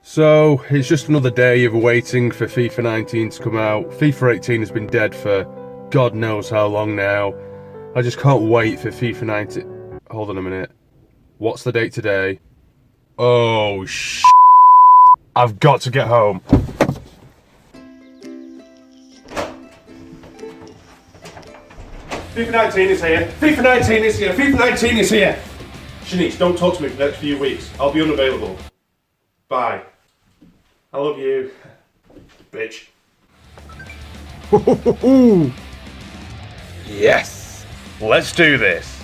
So, it's just another day of waiting for FIFA 19 to come out. FIFA 18 has been dead for God knows how long now. I just can't wait for FIFA 19. Hold on a minute. What's the date today? Oh, I've got to get home. FIFA 19 is here. FIFA 19 is here. FIFA 19 is here. Shanice, don't talk to me for the next few weeks. I'll be unavailable. Bye. I love you, bitch. Yes, let's do this.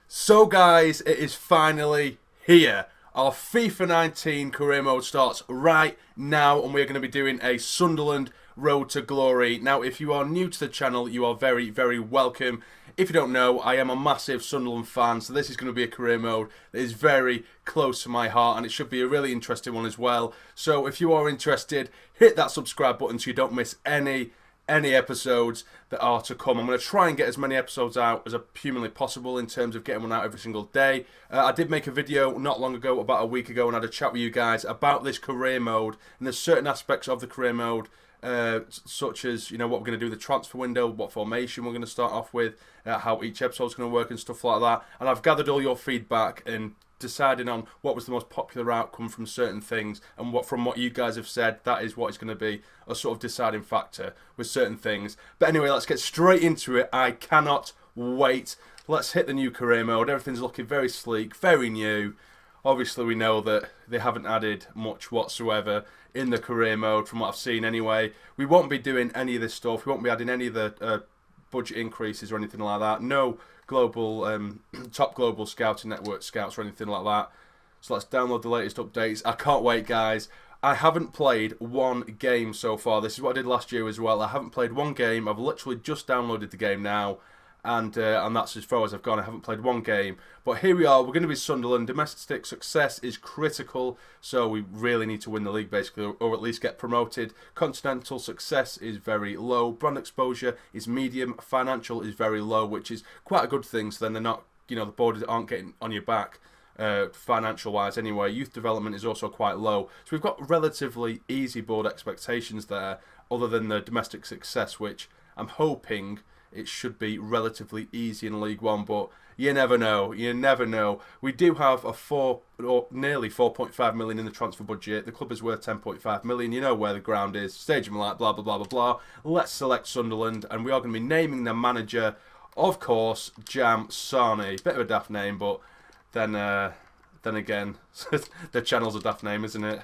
So guys, it is finally here. Our FIFA 19 career mode starts right now, and we're going to be doing a Sunderland Road to Glory. Now, if you are new to the channel, you are very, very welcome. If you don't know, I am a massive Sunderland fan, so this is going to be a career mode that is very close to my heart, and it should be a really interesting one as well. So if you are interested, hit that subscribe button so you don't miss any episodes that are to come. I'm going to try and get as many episodes out as humanly possible in terms of getting one out every single day. I did make a video not long ago, about a week ago, and I had a chat with you guys about this career mode, and there's certain aspects of the career mode such as, you know, what we're going to do with the transfer window, what formation we're going to start off with, how each episode's going to work and stuff like that. And I've gathered all your feedback and deciding on what was the most popular outcome from certain things, and from what you guys have said, that is what is going to be a sort of deciding factor with certain things. But anyway, let's get straight into it. I cannot wait. Let's hit the new career mode. Everything's looking very sleek, very new. Obviously, we know that they haven't added much whatsoever in the career mode from what I've seen anyway. We won't be doing any of this stuff. We won't be adding any of the budget increases or anything like that. No global, top global scouting network scouts or anything like that. So let's download the latest updates. I can't wait, guys. I haven't played one game so far. This is what I did last year as well. I haven't played one game. I've literally just downloaded the game now. And that's as far as I've gone. I haven't played one game. But here we are. We're going to be Sunderland. Domestic success is critical. So we really need to win the league, basically, or at least get promoted. Continental success is very low. Brand exposure is medium. Financial is very low, which is quite a good thing. So then they're not, you know, the borders aren't getting on your back. Financial-wise anyway. Youth development is also quite low. So we've got relatively easy board expectations there, other than the domestic success, which I'm hoping it should be relatively easy in League One, but you never know. You never know. We do have nearly 4.5 million in the transfer budget. The club is worth 10.5 million. You know where the ground is. Stadium light, blah, blah, blah, blah, blah. Let's select Sunderland, and we are going to be naming the manager, of course, Jamsarny. Bit of a daft name, but then again, the channel's a daft name, isn't it?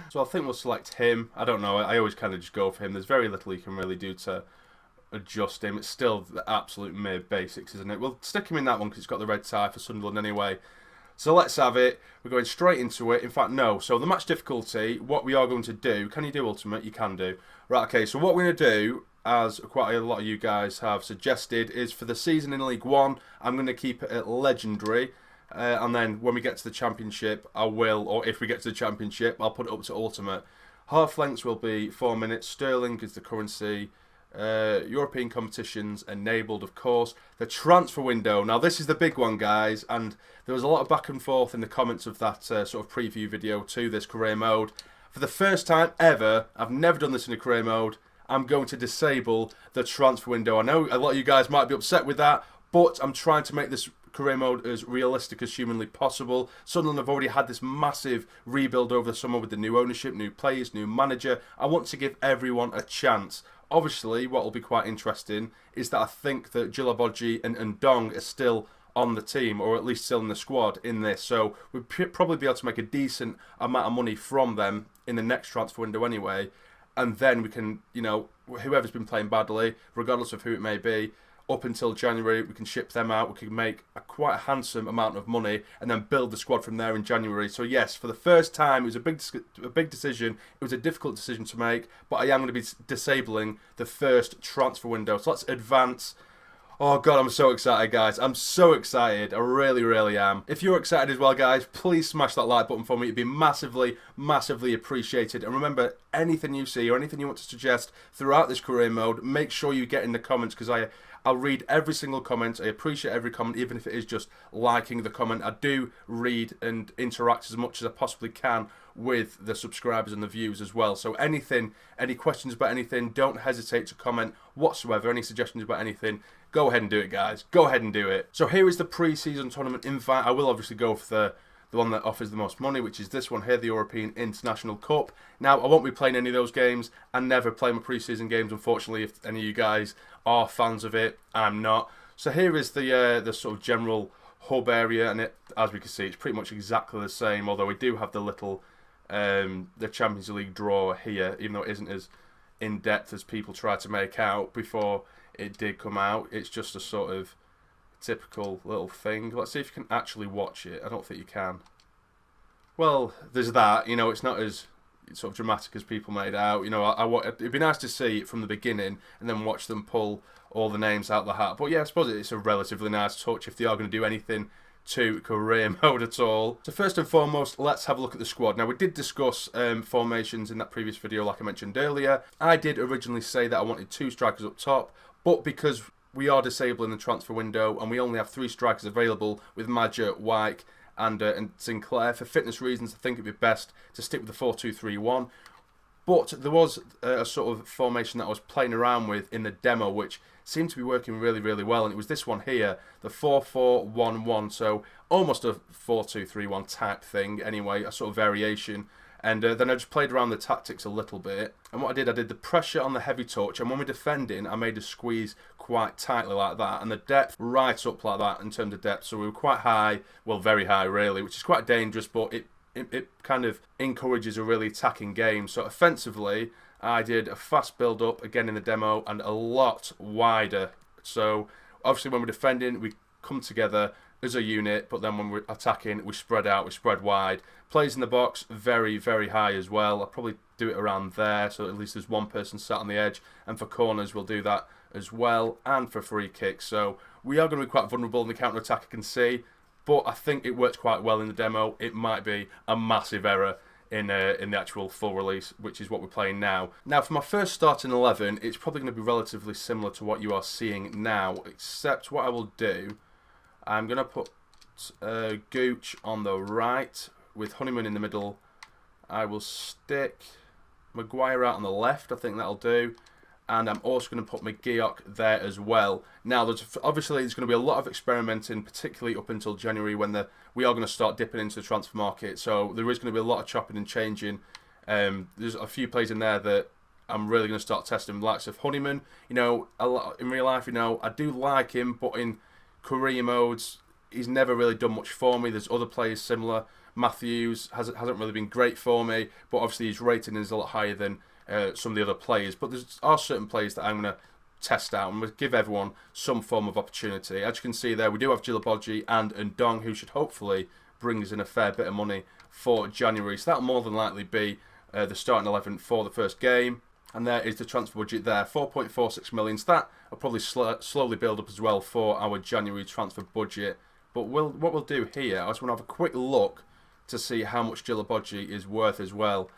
So I think we'll select him. I don't know. I always kind of just go for him. There's very little you can really do to adjust him. It's still the absolute mere basics, isn't it? We'll stick him in that one because it's got the red tie for Sunderland anyway. So let's have it. We're going straight into it. In fact, no. So the match difficulty, what we are going to do, can you do Ultimate? You can do. Right, okay, so what we're going to do, as quite a lot of you guys have suggested, is for the season in League One, I'm going to keep it at Legendary. And then when we get to the Championship, I will, or if we get to the Championship, I'll put it up to Ultimate. Half lengths will be 4 minutes. Sterling is the currency. European competitions enabled, of course. The transfer window. Now, this is the big one, guys, and there was a lot of back and forth in the comments of that sort of preview video to this career mode. For the first time ever, I've never done this in a career mode, I'm going to disable the transfer window. I know a lot of you guys might be upset with that, but I'm trying to make this career mode as realistic as humanly possible. Sunderland have already had this massive rebuild over the summer with the new ownership, new players, new manager. I want to give everyone a chance. Obviously, what will be quite interesting is that I think that Jilaboji and Dong are still on the team, or at least still in the squad in this. So we'll probably be able to make a decent amount of money from them in the next transfer window anyway. And then we can, you know, whoever's been playing badly, regardless of who it may be, up until January, we can ship them out. We can make quite a handsome amount of money and then build the squad from there in January. So yes, for the first time, it was a big decision. It was a difficult decision to make, but I am going to be disabling the first transfer window. So let's advance Oh god, I'm so excited, guys. I'm so excited. I really, really am. If you're excited as well, guys, please smash that like button for me. It'd be massively, massively appreciated. And remember, anything you see or anything you want to suggest throughout this career mode, make sure you get in the comments, because I'll read every single comment. I appreciate every comment, even if it is just liking the comment. I do read and interact as much as I possibly can with the subscribers and the views as well. So anything, any questions about anything, don't hesitate to comment whatsoever. Any suggestions about anything, go ahead and do it, guys. Go ahead and do it. So here is the pre-season tournament invite. I will obviously go for the one that offers the most money, which is this one here, the European International Cup. Now, I won't be playing any of those games. I never play my pre-season games, unfortunately. If any of you guys are fans of it, I'm not. So here is the sort of general hub area, and as we can see, it's pretty much exactly the same, although we do have the little the Champions League draw here, even though it isn't as in-depth as people try to make out before it did come out. It's just a sort of typical little thing. Let's see if you can actually watch it. I don't think you can. Well, there's that. You know, it's not as sort of dramatic as people made out. You know, it'd be nice to see it from the beginning and then watch them pull all the names out the hat. But yeah, I suppose it's a relatively nice touch if they are going to do anything to career mode at all. So first and foremost, let's have a look at the squad. Now, we did discuss formations in that previous video, like I mentioned earlier. I did originally say that I wanted 2 strikers up top, but because we are disabling the transfer window and we only have 3 strikers available with Madger, Wyke and Sinclair, for fitness reasons, I think it'd be best to stick with the 4-2-3-1. But there was a sort of formation that I was playing around with in the demo, which seemed to be working really, really well. And it was this one here, the 4-4-1-1. So almost a 4-2-3-1 type thing anyway, a sort of variation. And then I just played around the tactics a little bit. And what I did the pressure on the heavy touch. And when we're defending, I made a squeeze quite tightly like that. And the depth right up like that in terms of depth. So we were quite high, well, very high really, which is quite dangerous, but it kind of encourages a really attacking game. So offensively, I did a fast build-up, again in the demo, and a lot wider. So obviously when we're defending, we come together as a unit, but then when we're attacking, we spread out, we spread wide. Plays in the box, very, very high as well. I'll probably do it around there, so at least there's one person sat on the edge. And for corners, we'll do that as well, and for free kicks. So we are going to be quite vulnerable in the counter-attack, I can see. But I think it works quite well in the demo. It might be a massive error in the actual full release, which is what we're playing now. Now, for my first starting 11, it's probably going to be relatively similar to what you are seeing now, except what I will do, I'm going to put Gooch on the right with Honeyman in the middle. I will stick Maguire out on the left. I think that'll do. And I'm also going to put McGeoch there as well. Now, obviously, there's going to be a lot of experimenting, particularly up until January when we are going to start dipping into the transfer market. So there is going to be a lot of chopping and changing. There's a few players in there that I'm really going to start testing, the likes of Honeyman. You know, in real life, you know, I do like him, but in career modes, he's never really done much for me. There's other players similar. Matthews hasn't really been great for me, but obviously his rating is a lot higher than some of the other players. But there are certain players that I'm going to test out and we'll give everyone some form of opportunity. As you can see there, we do have Djilabodji and Ndong, who should hopefully bring us in a fair bit of money for January. So that'll more than likely be the starting 11 for the first game. And there is the transfer budget there, 4.46 million. So that will probably slowly build up as well for our January transfer budget. But what we'll do here, I just want to have a quick look to see how much Djilabodji is worth as well.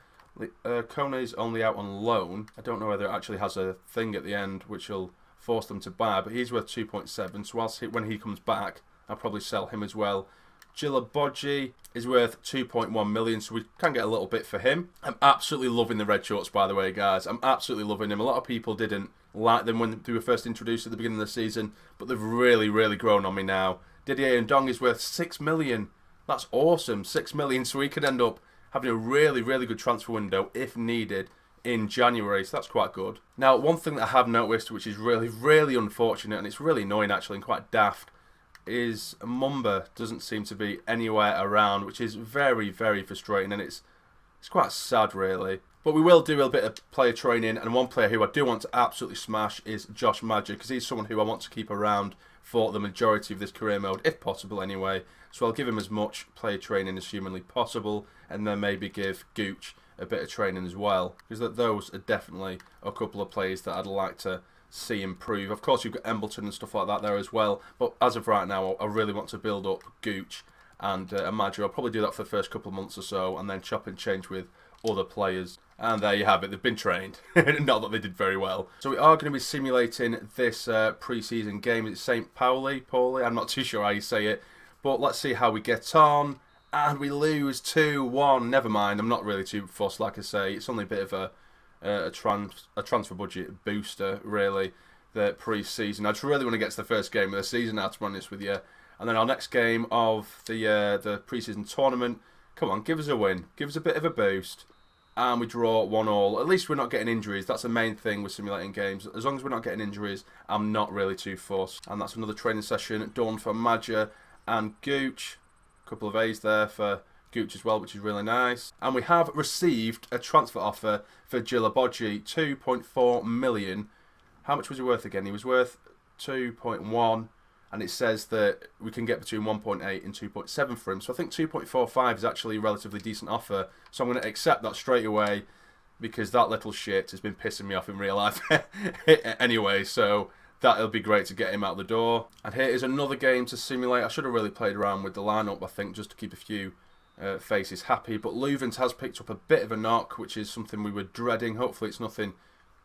Kone is only out on loan. I don't know whether it actually has a thing at the end which will force them to buy, but he's worth 2.7. So when he comes back, I'll probably sell him as well. Djilabodji is worth 2.1 million, so we can get a little bit for him. I'm absolutely loving the red shorts, by the way, guys. I'm absolutely loving them. A lot of people didn't like them when they were first introduced at the beginning of the season, but they've really, really grown on me now. Didier Ndong is worth 6 million. That's awesome. 6 million, so we could end up having a really, really good transfer window if needed in January, so that's quite good. Now, one thing that I have noticed, which is really, really unfortunate, and it's really annoying actually and quite daft, is Mumba doesn't seem to be anywhere around, which is very, very frustrating, and it's quite sad really. But we will do a bit of player training, and one player who I do want to absolutely smash is Josh Madger, because he's someone who I want to keep around for the majority of this career mode, if possible anyway. So I'll give him as much player training as humanly possible, and then maybe give Gooch a bit of training as well, because those are definitely a couple of players that I'd like to see improve. Of course, you've got Embleton and stuff like that there as well. But as of right now, I really want to build up Gooch and Maggio. I'll probably do that for the first couple of months or so, and then chop and change with other players. And there you have it. They've been trained. Not that they did very well. So we are going to be simulating this pre-season game. It's St. Pauli? I'm not too sure how you say it. But let's see how we get on. And we lose 2-1. Never mind. I'm not really too fussed, like I say. It's only a bit of a transfer budget booster, really, the pre-season. I just really want to get to the first game of the season now, to be honest with you. And then our next game of the pre-season tournament. Come on, give us a win. Give us a bit of a boost. And we draw 1-1. At least we're not getting injuries. That's the main thing with simulating games. As long as we're not getting injuries, I'm not really too fussed. And that's another training session done for Maggio and Gooch. A couple of A's there for Gooch as well, which is really nice. And we have received a transfer offer for Gilabodji, 2.4 million. How much was he worth again? He was worth 2.1. And it says that we can get between 1.8 and 2.7 for him. So I think 2.45 is actually a relatively decent offer. So I'm going to accept that straight away, because that little shit has been pissing me off in real life anyway. So that'll be great to get him out the door. And here is another game to simulate. I should have really played around with the lineup, I think, just to keep a few faces happy. But Leuven's has picked up a bit of a knock, which is something we were dreading. Hopefully it's nothing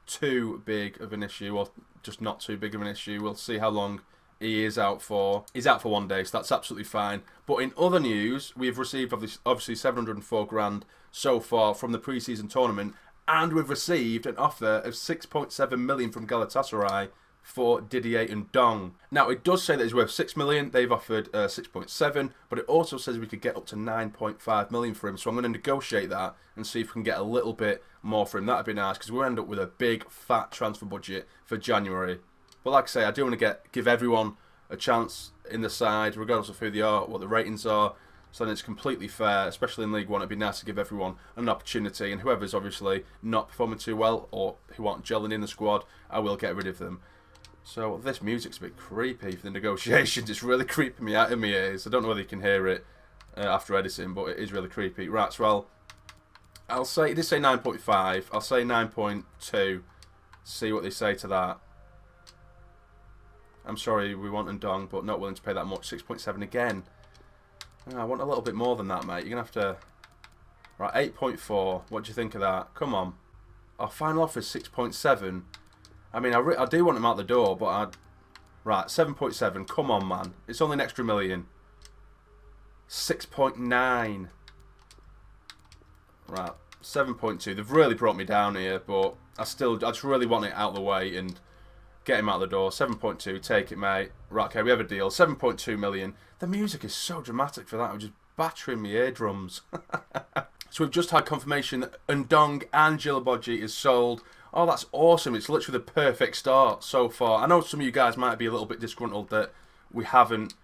too big of an issue, or just not too big of an issue. We'll see how long he is out for. He's out for 1 day, so that's absolutely fine. But in other news, we've received obviously 704 grand so far from the pre-season tournament, and we've received an offer of 6.7 million from Galatasaray for Didier Ndong. Now, it does say that he's worth 6 million. They've offered 6.7, but it also says we could get up to 9.5 million for him. So I'm going to negotiate that and see if we can get a little bit more for him. That'd be nice, because we'll end up with a big, fat transfer budget for January. But like I say, I do want to give everyone a chance in the side, regardless of who they are, what the ratings are, so then it's completely fair, especially in League One. It'd be nice to give everyone an opportunity, and whoever's obviously not performing too well or who aren't gelling in the squad, I will get rid of them. So this music's a bit creepy for the negotiations. It's really creeping me out in my ears. I don't know whether you can hear it after editing, but it is really creepy. Right, so I'll say, it did say 9.5. I'll say 9.2. See what they say to that. I'm sorry, we want Ndong, but not willing to pay that much. 6.7 again. Oh, I want a little bit more than that, mate. You're going to have to... Right, 8.4. What do you think of that? Come on. Our final offer is 6.7. I mean, I do want him out the door, but Right, 7.7. Come on, man. It's only an extra million. 6.9. Right, 7.2. They've really brought me down here, but I just really want it out of the way and get him out the door. 7.2, take it, mate. Right, okay, we have a deal. 7.2 million. The music is so dramatic for that. I'm just battering my eardrums. So we've just had confirmation that Ndong and Gilabodji is sold. Oh, that's awesome. It's literally the perfect start so far. I know some of you guys might be a little bit disgruntled that we haven't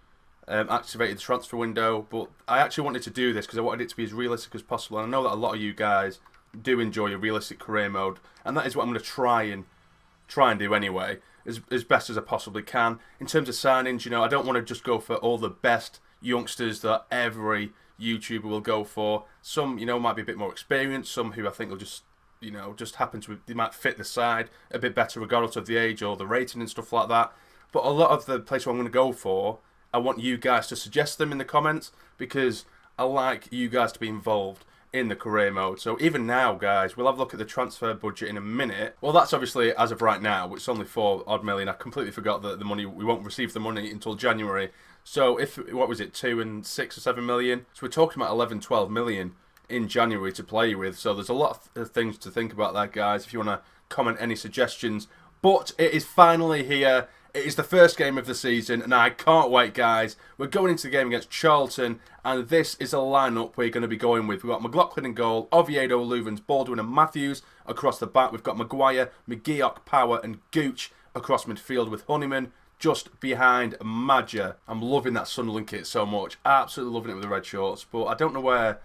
activated the transfer window, but I actually wanted to do this because I wanted it to be as realistic as possible. And I know that a lot of you guys do enjoy a realistic career mode, and that is what I'm going to try and do anyway, as best as I possibly can. In terms of signings, you know, I don't want to just go for all the best youngsters that every YouTuber will go for. Some, you know, might be a bit more experienced. Some who I think will just, you know, just happen to, they might fit the side a bit better regardless of the age or the rating and stuff like that. But a lot of the places I'm going to go for, I want you guys to suggest them in the comments, because I like you guys to be involved in the career mode. So even now, guys, we'll have a look at the transfer budget in a minute. Well, that's obviously as of right now. It's only 4 odd million. I completely forgot that the money, we won't receive the money until January. So if, what was it, 2 and 6 or 7 million? So we're talking about 11, 12 million in January to play with. So there's a lot of things to think about that, guys, if you want to comment any suggestions. But it is finally here. It is the first game of the season, and I can't wait, guys. We're going into the game against Charlton, and this is a lineup we're going to be going with. We've got McLaughlin in goal, Oviedo, Leuven's, Baldwin and Matthews across the back. We've got Maguire, McGeoch, Power and Gooch across midfield with Honeyman just behind Maggio. I'm loving that Sunderland kit so much. Absolutely loving it with the red shorts, but I don't know where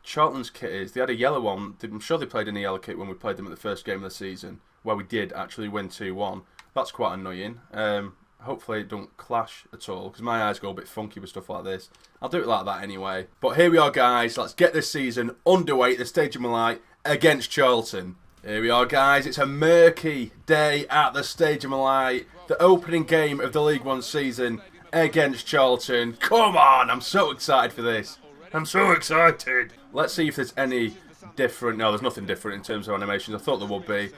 Charlton's kit is. They had a yellow one. I'm sure they played in a yellow kit when we played them at the first game of the season, where we did actually win 2-1. That's quite annoying. Hopefully it don't clash at all, because my eyes go a bit funky with stuff like this. I'll do it like that anyway. But here we are, guys. Let's get this season underway at the stage of my life against Charlton. Here we are, guys. It's a murky day at the Stadium of Light. The opening game of the League One season against Charlton. Come on, I'm so excited for this. I'm so excited. Let's see if there's any different. No, there's nothing different in terms of animations. I thought there would be.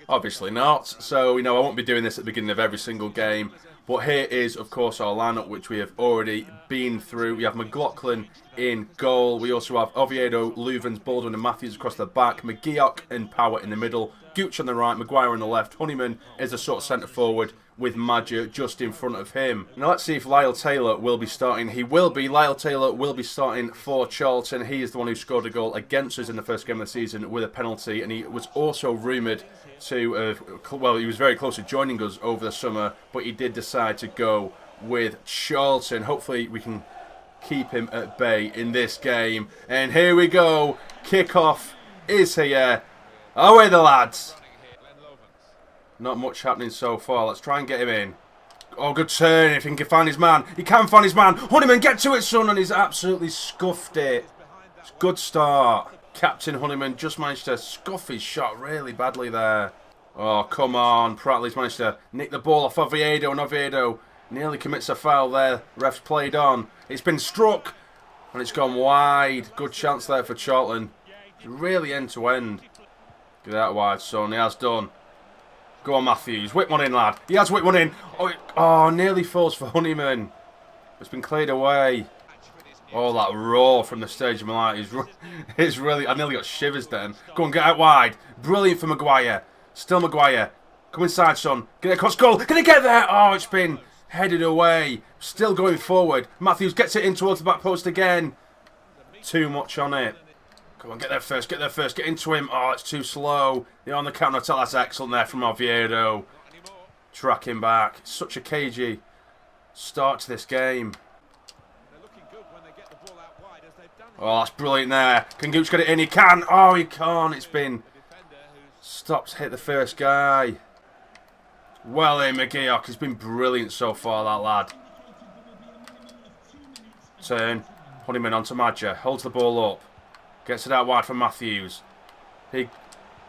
Obviously not. So, I won't be doing this at the beginning of every single game. But here is, of course, our lineup, which we have already been through. We have McLaughlin in goal. We also have Oviedo, Louvens, Baldwin and Matthews across the back. McGeoch and Power in the middle. Gooch on the right, Maguire on the left. Honeyman is a sort of centre forward with Madger just in front of him. Now let's see if Lyle Taylor will be starting. He will be. Lyle Taylor will be starting for Charlton. He is the one who scored a goal against us in the first game of the season with a penalty. And he was also rumoured to, well, he was very close to joining us over the summer, but he did decide to go with Charlton. Hopefully we can keep him at bay in this game. And here we go. Kickoff is here. Away the lads. Not much happening so far. Let's try and get him in. Oh, good turn if he can find his man. He can find his man. Honeyman, get to it, son. And he's absolutely scuffed it. It's a good start. Captain Honeyman just managed to scuff his shot really badly there. Oh, come on. Prattley's managed to nick the ball off Oviedo, and Oviedo nearly commits a foul there. Ref's played on. It's been struck, and it's gone wide. Good chance there for Charlton. It's really end-to-end. Get that wide, son. He has done. Go on, Matthews. Whip one in, lad. He has whipped one in. Oh, nearly falls for Honeyman. It's been cleared away. Oh, that roar from the Stadium of Light is really... I nearly got shivers then. Go on, get out wide. Brilliant for Maguire. Still Maguire. Come inside, son. Get it across goal. Can he get there? Oh, it's been headed away. Still going forward. Matthews gets it in towards the back post again. Too much on it. Come on, get there first. Get there first. Get into him. Oh, it's too slow. They're on the counter-attack. That's excellent there from Oviedo. Tracking back. Such a cagey start to this game. Oh, that's brilliant there. Can Gooch get it in? He can. Oh, he can't. It's been stopped. Hit the first guy. Well in, McGeoch. He's been brilliant so far, that lad. Turn. Honeyman onto Madger. Holds the ball up. Gets it out wide for Matthews. He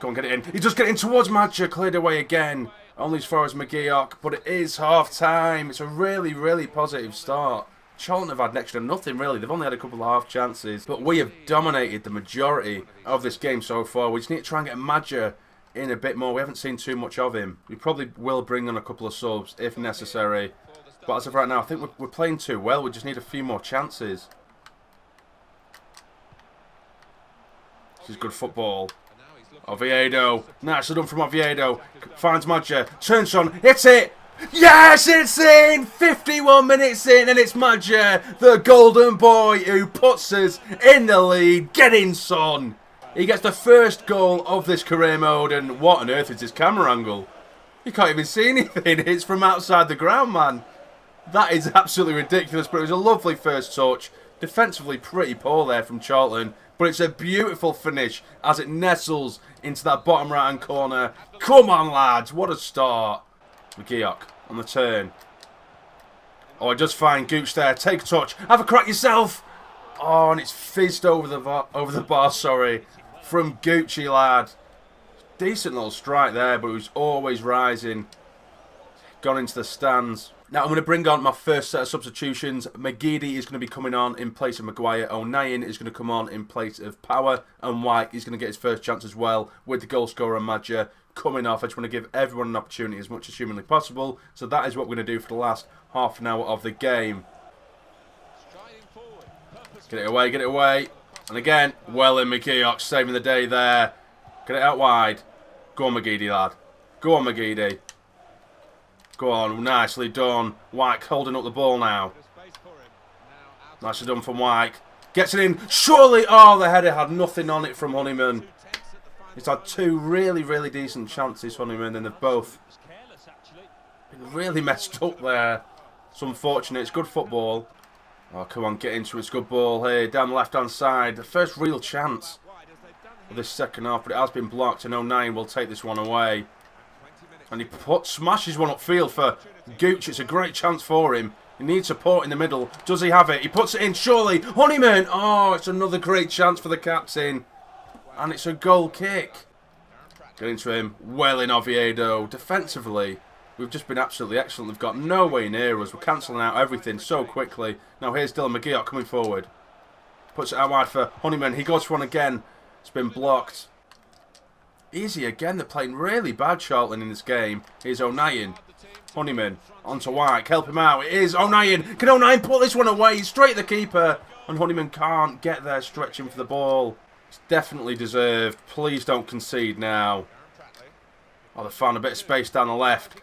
go and get it in. He does get it in towards Madger. Cleared away again. Only as far as McGeoch. But it is half time. It's a really, really positive start. Charlton have had next to nothing really. They've only had a couple of half chances. But we have dominated the majority of this game so far. We just need to try and get Madger in a bit more. We haven't seen too much of him. We probably will bring on a couple of subs if necessary. But as of right now, I think we're playing too well. We just need a few more chances. This is good football. Oviedo. Nicely done from Oviedo. Finds Madger. Turns on. Hits it. Yes, it's in! 51 minutes in, and it's Madger, the golden boy, who puts us in the lead. Get in, son! He gets the first goal of this career mode, and what on earth is his camera angle? You can't even see anything. It's from outside the ground, man. That is absolutely ridiculous, but it was a lovely first touch. Defensively pretty poor there from Charlton, but it's a beautiful finish as it nestles into that bottom right-hand corner. Come on, lads. What a start. McGeoch on the turn. Oh, just fine. Gooch there. Take a touch. Have a crack yourself. Oh, and it's fizzed over the bar, sorry. From Gucci, lad. Decent little strike there, but it was always rising. Gone into the stands. Now, I'm going to bring on my first set of substitutions. McGeady is going to be coming on in place of Maguire. O'Nien is going to come on in place of Power. And White is going to get his first chance as well with the goal scorer Madger coming off. I just want to give everyone an opportunity as much as humanly possible. So that is what we're going to do for the last half an hour of the game. Get it away, get it away. And again, well in McGeoch, saving the day there. Get it out wide. Go on, McGeady, lad. Go on, McGeady. Go on, nicely done. White holding up the ball now. Nicely done from White. Gets it in. Surely, oh, the header had nothing on it from Honeyman. He's had two really, really decent chances, Honeyman, and they've both been really messed up there. It's unfortunate. It's good football. Oh, come on, get into it. It's a good ball here, down the left-hand side. The first real chance of this second half, but it has been blocked, and O'Nien will take this one away. And he smashes one upfield for Gooch. It's a great chance for him. He needs support in the middle. Does he have it? He puts it in, surely. Honeyman! Oh, it's another great chance for the captain. And it's a goal kick. Get into him. Well in Oviedo. Defensively, we've just been absolutely excellent. They've got no way near us. We're cancelling out everything so quickly. Now here's Dylan McGeoch coming forward. Puts it out wide for Honeyman. He goes for one again. It's been blocked. Easy again. They're playing really bad, Charlton, in this game. Here's O'Nien. Honeyman. Onto White. Help him out. It is O'Nien. Can O'Nien put this one away? Straight at the keeper. And Honeyman can't get there stretching for the ball. It's definitely deserved. Please don't concede now. Oh, they found a bit of space down the left.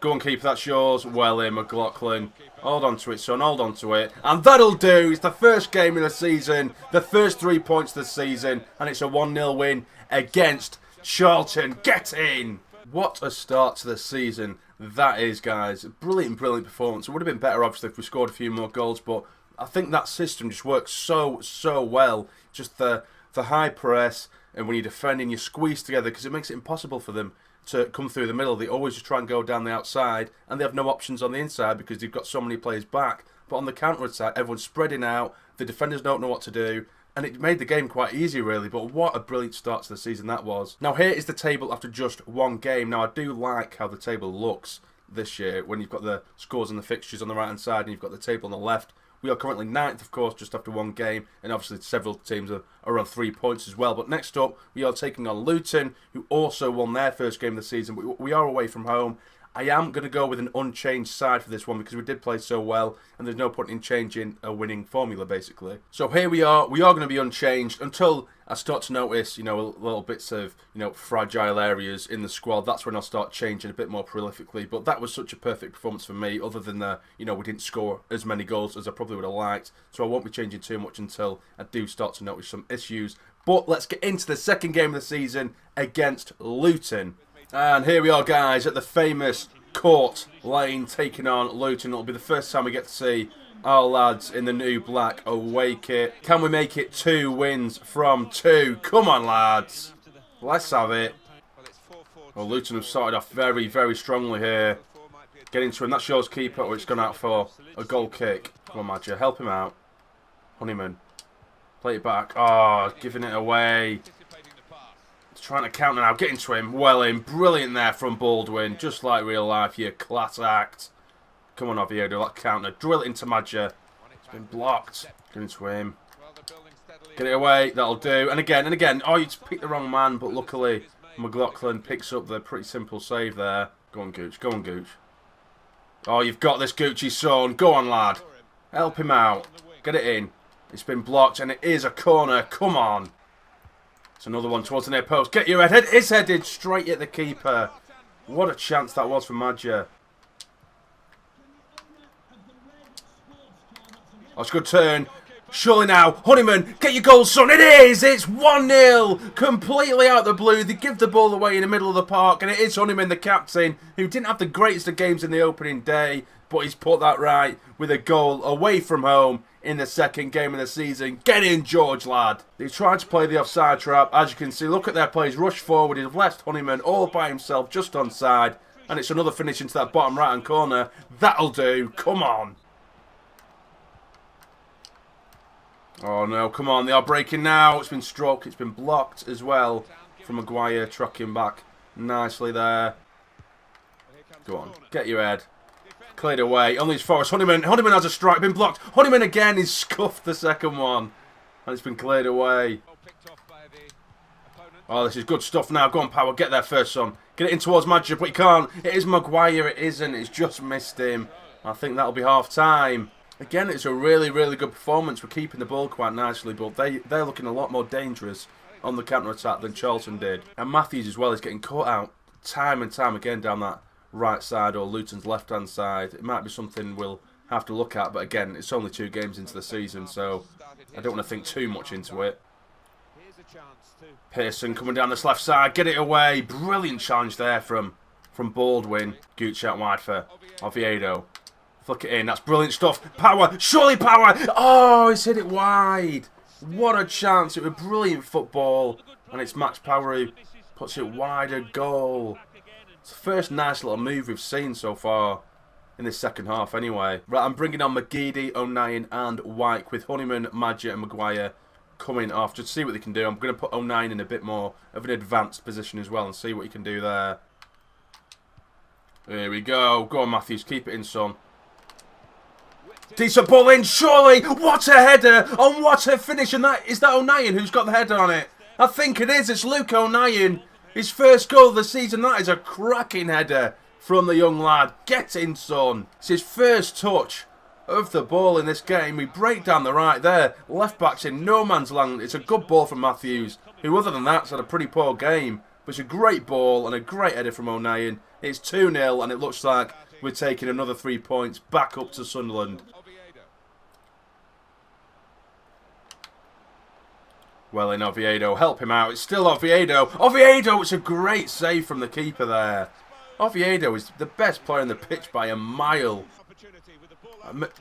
Go on, keeper, that's yours. Well in, McLaughlin. Hold on to it, son. Hold on to it. And that'll do. It's the first game of the season. The first 3 points of the season. And it's a 1-0 win against Charlton. Get in! What a start to the season that is, guys. Brilliant, brilliant performance. It would have been better, obviously, if we scored a few more goals. But I think that system just works so well. Just the high press. And when you're defending, you squeeze together because it makes it impossible for them to come through the middle. They always just try and go down the outside, and they have no options on the inside because they've got so many players back. But on the counter-attack, everyone's spreading out, the defenders don't know what to do, and it made the game quite easy, really. But what a brilliant start to the season that was. Now, here is the table after just one game. Now, I do like how the table looks this year when you've got the scores and the fixtures on the right-hand side, and you've got the table on the left. We are currently 9th, of course, just after one game, and obviously several teams are on 3 points as well. But next up, we are taking on Luton, who also won their first game of the season. We are away from home. I am going to go with an unchanged side for this one because we did play so well, and there's no point in changing a winning formula, basically. So here we are. We are going to be unchanged until I start to notice, little bits of, fragile areas in the squad. That's when I'll start changing a bit more prolifically. But that was such a perfect performance for me, other than we didn't score as many goals as I probably would have liked. So I won't be changing too much until I do start to notice some issues. But let's get into the second game of the season against Luton. And here we are, guys, at the famous Court Lane, taking on Luton. It'll be the first time we get to see our lads in the new black away kit. Can we make it 2 wins from 2? Come on, lads. Let's have it. Well, Luton have started off very, very strongly here. Get into him. That's yours, keeper. Or it's gone out for a goal kick. Come on, Madger. Help him out. Honeyman. Play it back. Oh, giving it away. Trying to counter now. Get into him. Well in. Brilliant there from Baldwin. Just like real life. You class act. Come on, Oviedo. That counter. Drill it into Madger. It's been blocked. Get into him. Get it away. That'll do. And again. And again. Oh, you just picked the wrong man. But luckily, McLaughlin picks up the pretty simple save there. Go on, Gooch. Go on, Gooch. Oh, you've got this, Gucci son. Go on, lad. Help him out. Get it in. It's been blocked. And it is a corner. Come on. It's another one towards the near post. Get your head. It's headed straight at the keeper. What a chance that was for Madger. Oh, it's a good turn. Surely now. Honeyman, get your goal, son. It is. It's 1-0. Completely out of the blue. They give the ball away in the middle of the park. And it is Honeyman, the captain, who didn't have the greatest of games in the opening day. But he's put that right with a goal away from home in the second game of the season. Get in, George, lad. They tried to play the offside trap. As you can see, look at their players rush forward. He's left Honeyman all by himself, just onside. And it's another finish into that bottom right-hand corner. That'll do. Come on. Oh, no. Come on. They are breaking now. It's been struck. It's been blocked as well from Maguire, tracking back nicely there. Go on. Get your head. Cleared away. Only his Forest. Honeyman has a strike. Been blocked. Honeyman again. He's scuffed the second one. And it's been cleared away. Oh, this is good stuff now. Go on, Power. Get there first, son. Get it in towards Madger, but he can't. It is Maguire. It isn't. It's just missed him. I think that'll be half-time. Again, it's a really, really good performance. We're keeping the ball quite nicely, but they're looking a lot more dangerous on the counter-attack than Charlton did. And Matthews as well is getting caught out time and time again down that right side or Luton's left-hand side. It might be something we'll have to look at, but again, it's only 2 games into the season, so I don't want to think too much into it. Pearson coming down this left side, get it away. Brilliant challenge there from Baldwin. Gooch out wide for Oviedo. Flick it in, that's brilliant stuff. Power, surely Power. Oh, he's hit it wide. What a chance. It was brilliant football, and it's Max Power who puts it wide. A goal. It's the first nice little move we've seen so far in this second half anyway. Right, I'm bringing on McGeady, O'Nien and White with Honeyman, Madger and Maguire coming off. Just see what they can do. I'm going to put 09 in a bit more of an advanced position as well and see what he can do there. There we go. Go on, Matthews. Keep it in, son. Decent ball in, surely. What a header. And what a finish. And is that 09 who's got the header on it? I think it is. It's Luke 09. His first goal of the season. That is a cracking header from the young lad. Get in, son. It's his first touch of the ball in this game. We break down the right there. Left back's in no man's land. It's a good ball from Matthews, who other than that's had a pretty poor game. But it's a great ball and a great header from 09. It's 2-0 and it looks like we're taking another 3 points back up to Sunderland. Well in Oviedo, help him out. It's still Oviedo. Oviedo, it's a great save from the keeper there. Oviedo is the best player on the pitch by a mile.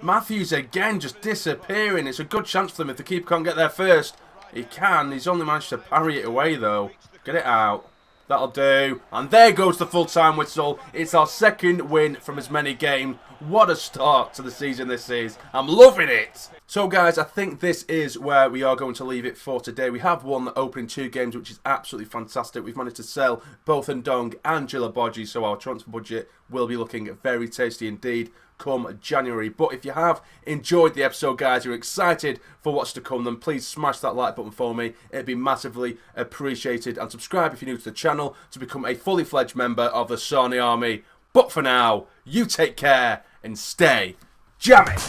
Matthews again just disappearing. It's a good chance for them if the keeper can't get there first. He can. He's only managed to parry it away though. Get it out. That'll do. And there goes the full-time whistle. It's our second win from as many games. What a start to the season this is. I'm loving it. So guys, I think this is where we are going to leave it for today. We have won the opening 2 games, which is absolutely fantastic. We've managed to sell both Ndong and Djilabodji, so our transfer budget will be looking very tasty indeed come January. But if you have enjoyed the episode, guys, you're excited for what's to come, then please smash that like button for me. It'd be massively appreciated. And subscribe if you're new to the channel to become a fully fledged member of the Sarny Army. But for now, you take care and stay jamming.